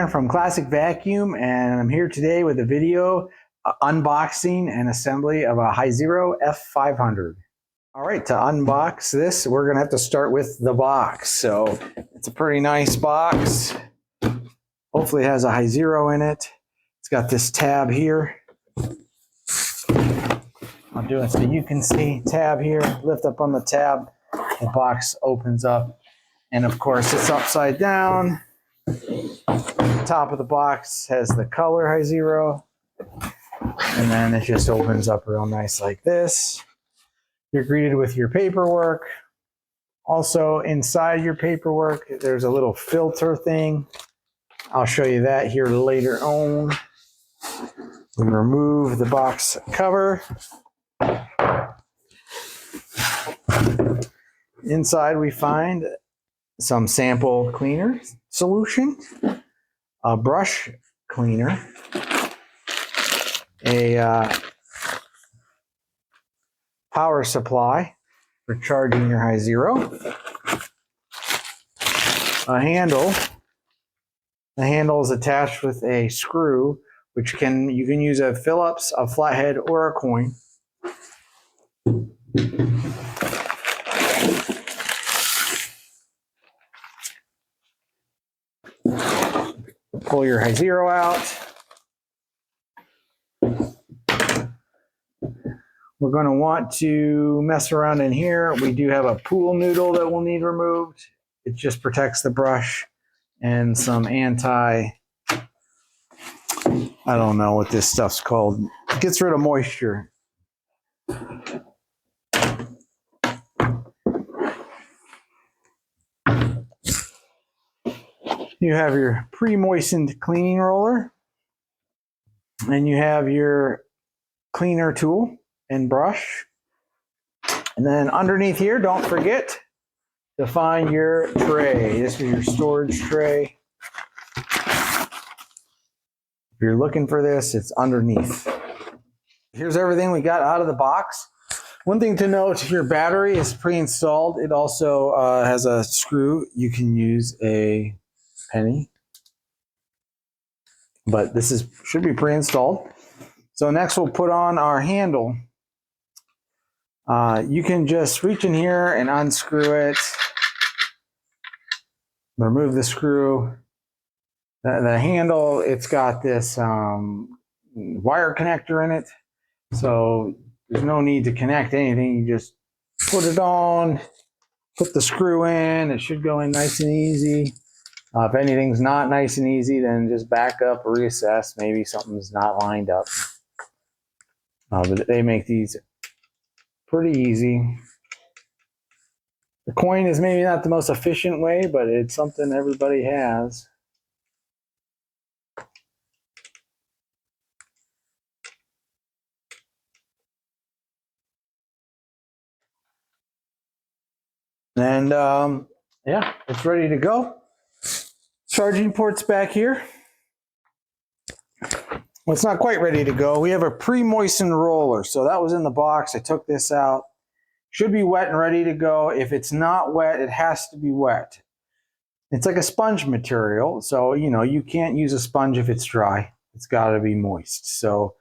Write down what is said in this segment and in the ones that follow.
Brian from Classic Vacuum, and I'm here today with a video unboxing and assembly of a Hizero F500. All right, to unbox this, we're gonna have to start with the box. So it's a pretty nice box. Hopefully it has a Hizero in it. It's got this tab here. I'll do it so you can see. Tab here, lift up on the tab, the box opens up. And of course it's upside down. The top of the box has the color Hizero. And then it just opens up real nice like this. You're greeted with your paperwork. Also inside your paperwork, there's a little filter thing. I'll show you that here later on. We remove the box cover. Inside we find some sample cleaner solution, a brush cleaner, a power supply for charging your Hizero, a handle. The handle is attached with a screw, which you can use a Phillips, a flathead, or a coin. Pull your Hizero out. We're going to want to mess around in here. We do have a pool noodle that we'll need removed. It just protects the brush, and some I don't know what this stuff's called. It gets rid of moisture. You have your pre-moistened cleaning roller, and you have your cleaner tool and brush. And then underneath here, don't forget to find your tray. This is your storage tray. If you're looking for this, it's underneath. Here's everything we got out of the box. One thing to note, your battery is pre-installed. It also has a screw. You can use a penny, but this should be pre-installed. So next we'll put on our handle. You can just reach in here and unscrew it. Remove the screw. The handle, it's got this wire connector in it, so there's no need to connect anything. You just put it on, put the screw in. It should go in nice and easy. If anything's not nice and easy, then just back up, reassess. Maybe something's not lined up. But they make these pretty easy. The coin is maybe not the most efficient way, but it's something everybody has. And yeah, it's ready to go. Charging port's back here. Well, it's not quite ready to go. We have a pre-moistened roller. So that was in the box. I took this out. Should be wet and ready to go. If it's not wet, it has to be wet. It's like a sponge material. So, you can't use a sponge if it's dry. It's got to be moist. So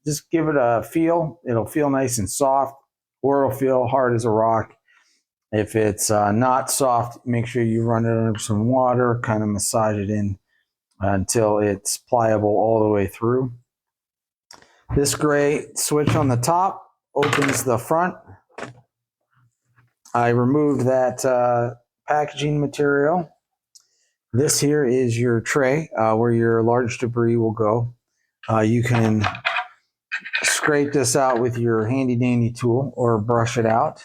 just give it a feel. It'll feel nice and soft, or it'll feel hard as a rock. If it's not soft, make sure you run it under some water, kind of massage it in until it's pliable all the way through. This gray switch on the top opens the front. I removed that packaging material. This here is your tray where your large debris will go. You can scrape this out with your handy dandy tool or brush it out.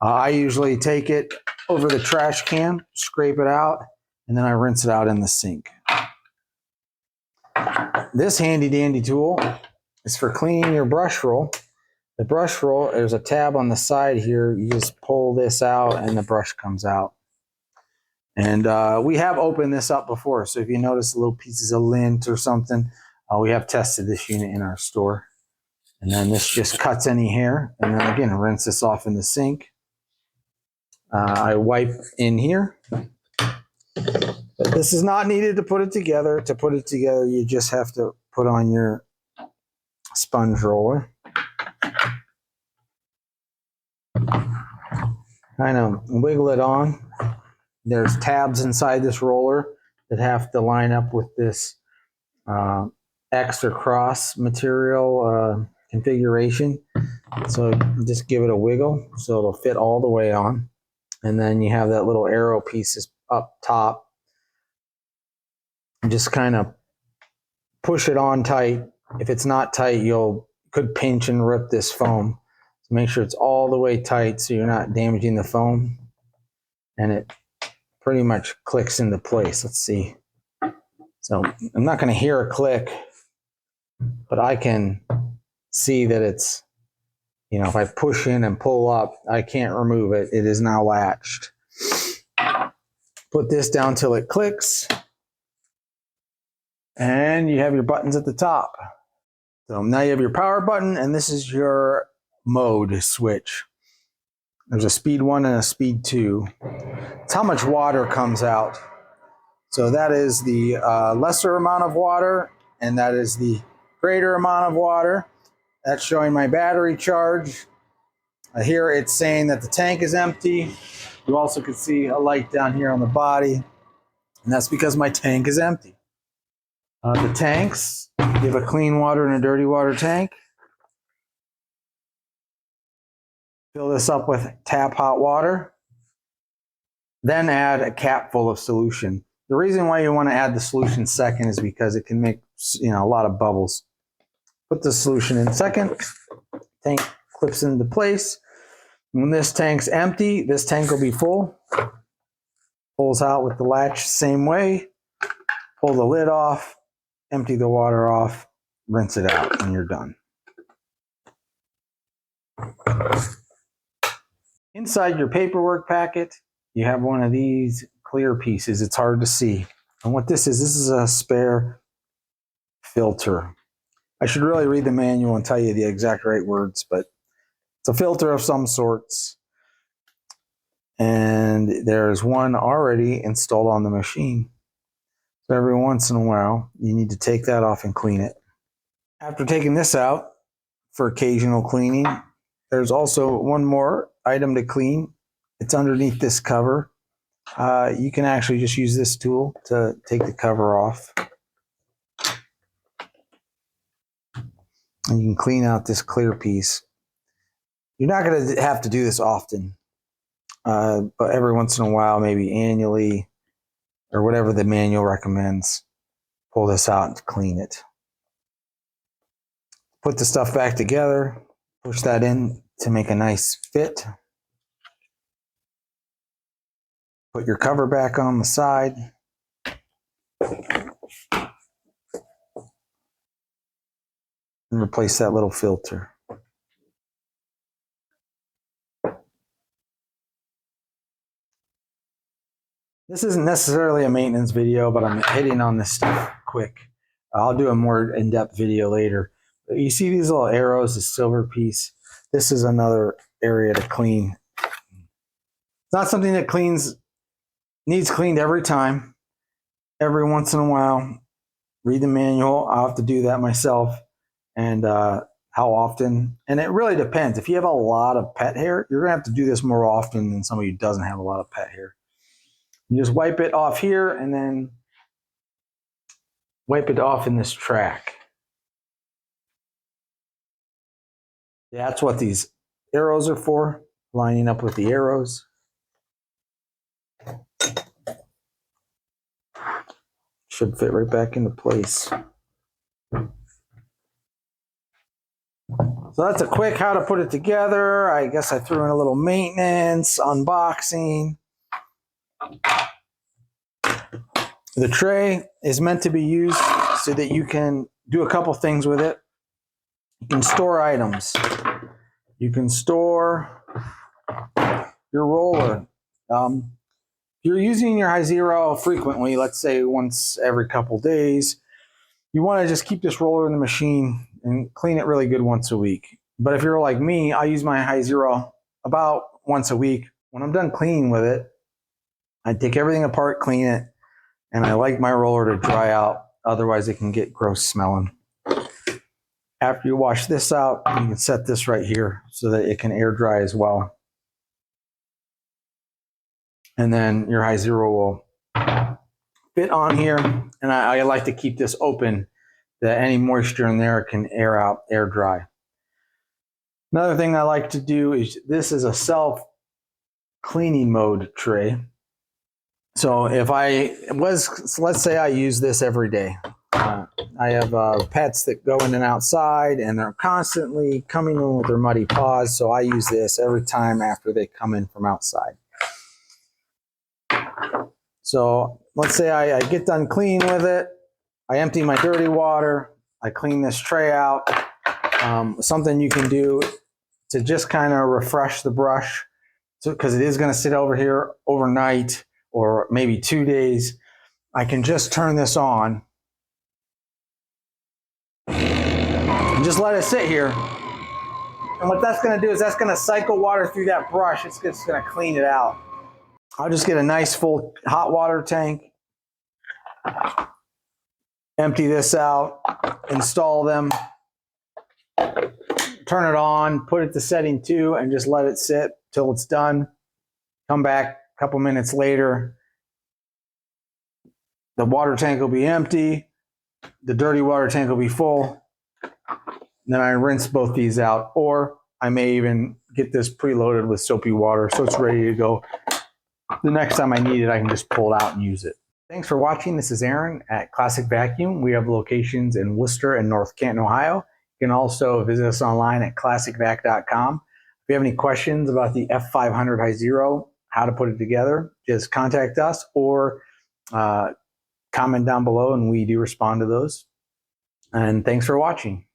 I usually take it over the trash can, scrape it out, and then I rinse it out in the sink. This handy dandy tool is for cleaning your brush roll. The brush roll, there's a tab on the side here. You just pull this out and the brush comes out. And we have opened this up before, so if you notice little pieces of lint or something, we have tested this unit in our store. And then this just cuts any hair, and then again, rinse this off in the sink. I wipe in here. But this is not needed to put it together. To put it together, you just have to put on your sponge roller. Kind of wiggle it on. There's tabs inside this roller that have to line up with this X or cross material configuration. So just give it a wiggle so it'll fit all the way on. And then you have that little arrow pieces up top. And just kind of push it on tight. If it's not tight, you could pinch and rip this foam. So make sure it's all the way tight so you're not damaging the foam. And it pretty much clicks into place. Let's see. So I'm not going to hear a click, but I can see that it's, you know, if I push in and pull up, I can't remove it. It is now latched. Put this down till it clicks. And you have your buttons at the top. So now you have your power button, and this is your mode switch. There's a speed 1 and a speed 2. It's how much water comes out. So that is the lesser amount of water, and that is the greater amount of water. That's showing my battery charge. Here it's saying that the tank is empty. You also can see a light down here on the body, and that's because my tank is empty. The tanks, you have a clean water and a dirty water tank. Fill this up with tap hot water. Then add a cap full of solution. The reason why you want to add the solution second is because it can make, you know, a lot of bubbles. Put the solution in second. Tank clips into place. When this tank's empty, this tank will be full. Pulls out with the latch same way. Pull the lid off. Empty the water off. Rinse it out, and you're done. Inside your paperwork packet, you have one of these clear pieces. It's hard to see. And what this is a spare filter. I should really read the manual and tell you the exact right words, but it's a filter of some sorts. And there's one already installed on the machine. So every once in a while, you need to take that off and clean it. After taking this out for occasional cleaning, there's also one more item to clean. It's underneath this cover. You can actually just use this tool to take the cover off. And you can clean out this clear piece. You're not going to have to do this often, but every once in a while, maybe annually, or whatever the manual recommends, pull this out and clean it. Put the stuff back together, push that in to make a nice fit. Put your cover back on the side. And replace that little filter. This isn't necessarily a maintenance video, but I'm hitting on this stuff quick. I'll do a more in-depth video later. You see these little arrows, the silver piece? This is another area to clean. It's not something that needs cleaned every time. Every once in a while, read the manual. I'll have to do that myself. And how often. And it really depends. If you have a lot of pet hair, you're going to have to do this more often than somebody who doesn't have a lot of pet hair. You just wipe it off here and then wipe it off in this track. That's what these arrows are for, lining up with the arrows. Should fit right back into place. So that's a quick how to put it together. I guess I threw in a little maintenance, unboxing. The tray is meant to be used so that you can do a couple things with it. You can store items. You can store your roller. If you're using your Hizero frequently, let's say once every couple days, you want to just keep this roller in the machine and clean it really good once a week. But if you're like me, I use my Hizero about once a week. When I'm done cleaning with it, I take everything apart, clean it, And I like my roller to dry out, otherwise it can get gross smelling. After you wash this out, you can set this right here so that it can air dry as well. And then your Hizero will fit on here. And I like to keep this open that any moisture in there can air out, air dry. Another thing I like to do is, this is a self-cleaning mode tray. So if let's say I use this every day. I have pets that go in and outside and they're constantly coming in with their muddy paws. So I use this every time after they come in from outside. So let's say I get done cleaning with it. I empty my dirty water. I clean this tray out. Something you can do to just kind of refresh the brush, because it is going to sit over here overnight or maybe 2 days. I can just turn this on and just let it sit here. And what that's going to do is that's going to cycle water through that brush. It's just going to clean it out. I'll just get a nice full hot water tank, empty this out, install them, turn it on, put it to setting 2, and just let it sit till it's done. Come back a couple minutes later. The water tank will be empty. The dirty water tank will be full. Then I rinse both these out, or I may even get this preloaded with soapy water so it's ready to go. The next time I need it, I can just pull it out and use it. Thanks for watching. This is Aaron at Classic Vacuum. We have locations in Worcester and North Canton, Ohio. You can also visit us online at classicvac.com. If you have any questions about the F500 Hizero, how to put it together, just contact us or comment down below, and we do respond to those. And thanks for watching.